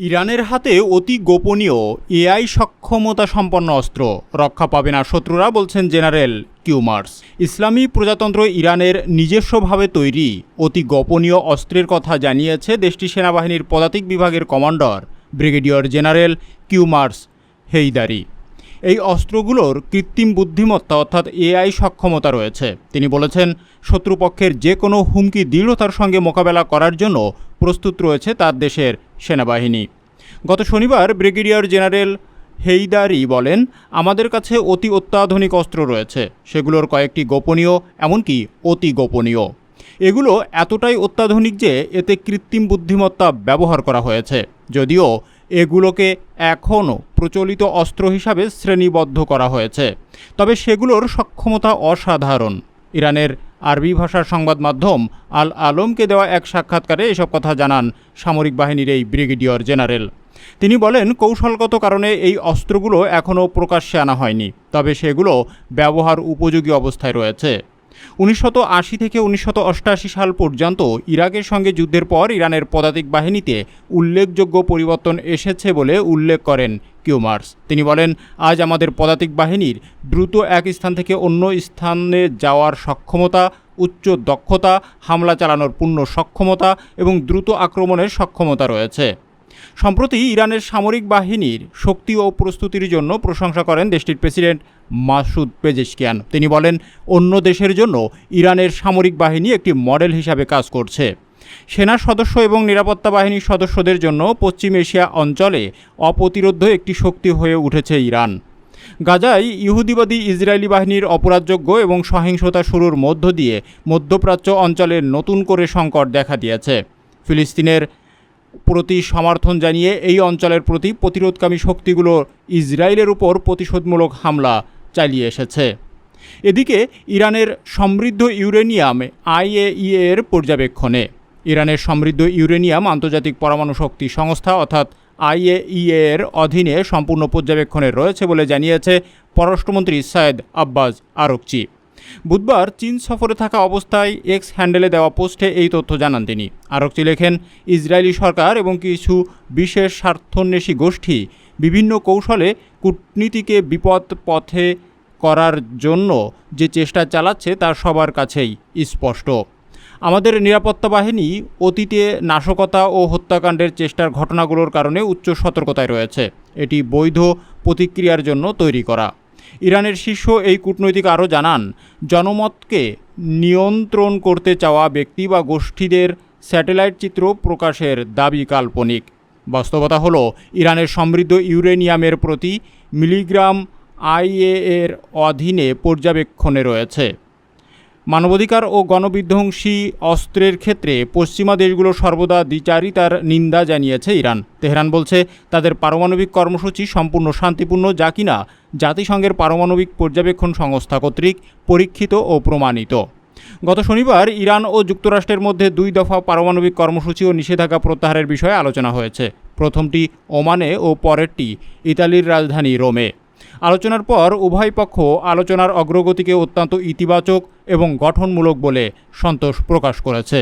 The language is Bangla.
ইরানের হাতে অতি গোপনীয় এআই সক্ষমতা সম্পন্ন অস্ত্র, রক্ষা পাবে না শত্রুরা, বলছেন জেনারেল কিউমার্স। ইসলামী প্রজাতন্ত্র ইরানের নিজস্বভাবে তৈরি অতি গোপনীয় অস্ত্রের কথা জানিয়েছে দেশটির সেনাবাহিনীর পদাতিক বিভাগের কমান্ডার ব্রিগেডিয়ার জেনারেল কিউমার্স হেইদারি। এই অস্ত্রগুলোর কৃত্রিম বুদ্ধিমত্তা অর্থাৎ এআই সক্ষমতা রয়েছে। তিনি বলেছেন, শত্রুপক্ষের যে কোনো হুমকি দৃঢ়তার সঙ্গে মোকাবেলা করার জন্য প্রস্তুত রয়েছে তার দেশের সেনাবাহিনী। গত শনিবার ব্রিগেডিয়ার জেনারেল হেইদারি বলেন, আমাদের কাছে অতি অত্যাধুনিক অস্ত্র রয়েছে, সেগুলোর কয়েকটি গোপনীয়, এমনকি অতি গোপনীয়। এগুলো এতটাই অত্যাধুনিক যে এতে কৃত্রিম বুদ্ধিমত্তা ব্যবহার করা হয়েছে, যদিও এগুলোকে এখনও প্রচলিত অস্ত্র হিসাবে শ্রেণীবদ্ধ করা হয়েছে, তবে সেগুলোর সক্ষমতা অসাধারণ। ইরানের আরবি ভাষার সংবাদ মাধ্যম আল আলমকে দেওয়া এক সাক্ষাৎকারে এসব কথা জানান সামরিক বাহিনীর এই ব্রিগেডিয়ার জেনারেল। তিনি বলেন, কৌশলগত কারণে এই অস্ত্রগুলো এখনও প্রকাশ্যে আনা হয়নি, তবে সেগুলো ব্যবহার উপযোগী অবস্থায় রয়েছে। 1980 থেকে 1988 সাল পর্যন্ত ইরাকের সঙ্গে যুদ্ধের পর ইরানের পদাতিক বাহিনীতে উল্লেখযোগ্য পরিবর্তন এসেছে বলে উল্লেখ করেন কিউমার্স। তিনি বলেন, আজ আমাদের পদাতিক বাহিনীর দ্রুত এক স্থান থেকে অন্য স্থানে যাওয়ার সক্ষমতা, উচ্চ দক্ষতা, হামলা চালানোর পূর্ণ সক্ষমতা এবং দ্রুত আক্রমণের সক্ষমতা রয়েছে। সম্প্রতি ইরানের সামরিক বাহিনীর শক্তি ও প্রস্তুতির জন্য প্রশংসা করেন দেশটির প্রেসিডেন্ট মাসুদ পেজেশকিয়ান। তিনি বলেন, অন্য দেশের জন্য ইরানের সামরিক বাহিনী একটি মডেল হিসাবে কাজ করছে। সেনা সদস্য এবং নিরাপত্তা বাহিনীর সদস্যদের জন্য পশ্চিম এশিয়া অঞ্চলে অপ্রতিরোধ্য একটি শক্তি হয়ে উঠেছে ইরান। গাজায় ইহুদিবাদী ইসরায়েলি বাহিনীর অপরাধযোগ্য এবং সহিংসতা শুরুর মধ্য দিয়ে মধ্যপ্রাচ্য অঞ্চলে নতুন করে সংকট দেখা দিয়েছে। ফিলিস্তিনের প্রতি সমর্থন জানিয়ে এই অঞ্চলের প্রতি প্রতিরোধকামী শক্তিগুলো ইসরায়েলের উপর প্রতিশোধমূলক হামলা চালিয়ে এসেছে। এদিকে ইরানের সমৃদ্ধ ইউরেনিয়াম IAEA এর পর্যবেক্ষণে। ইরানের সমৃদ্ধ ইউরেনিয়াম আন্তর্জাতিক পরমাণু শক্তি সংস্থা অর্থাৎ IAEA এর অধীনে সম্পূর্ণ পর্যবেক্ষণে রয়েছে বলে জানিয়েছে পররাষ্ট্রমন্ত্রী সৈয়দ আব্বাস আরকচি। বুধবার চীন সফরে থাকা অবস্থায় এক্স হ্যান্ডেলে দেওয়া পোস্টে এই তথ্য জানান তিনি। আরকচি লেখেন, ইসরায়েলি সরকার এবং কিছু বিশেষ স্বার্থান্বেষী গোষ্ঠী বিভিন্ন কৌশলে কূটনীতিকে বিপদ পথে করার জন্য যে চেষ্টা চালাচ্ছে তা সবার কাছেই স্পষ্ট। আমাদের নিরাপত্তা বাহিনী অতীতে নাশকতা ও হত্যাকাণ্ডের চেষ্টার ঘটনাগুলোর কারণে উচ্চ সতর্কতায় রয়েছে। এটি বৈধ প্রতিক্রিয়ার জন্য তৈরি করা। ইরানের শীর্ষ এই কূটনৈতিক আরও জানান, জনমতকে নিয়ন্ত্রণ করতে চাওয়া ব্যক্তি বা গোষ্ঠীদের স্যাটেলাইট চিত্র প্রকাশের দাবি কাল্পনিক। বাস্তবতা হলো, ইরানের সমৃদ্ধ ইউরেনিয়ামের প্রতি মিলিগ্রাম IAEA এর অধীনে পর্যবেক্ষণে রয়েছে। মানবাধিকার ও গণবিধ্বংসী অস্ত্রের ক্ষেত্রে পশ্চিমা দেশগুলো সর্বদা দ্বিচারিতার নিন্দা জানিয়েছে ইরান। তেহরান বলছে, তাদের পারমাণবিক কর্মসূচি সম্পূর্ণ শান্তিপূর্ণ, যা কিনা জাতিসংঘের পারমাণবিক পর্যবেক্ষণ সংস্থা কর্তৃক পরীক্ষিত ও প্রমাণিত। গত শনিবার ইরান ও যুক্তরাষ্ট্রের মধ্যে 2 দফা পারমাণবিক কর্মসূচি ও নিষেধাজ্ঞা প্রত্যাহারের বিষয়ে আলোচনা হয়েছে। প্রথমটি ওমানে ও পরেরটি ইতালির রাজধানী রোমে। আলোচনার পর উভয় পক্ষ আলোচনার অগ্রগতিকে অত্যন্ত ইতিবাচক এবং গঠনমূলক বলে সন্তোষ প্রকাশ করেছে।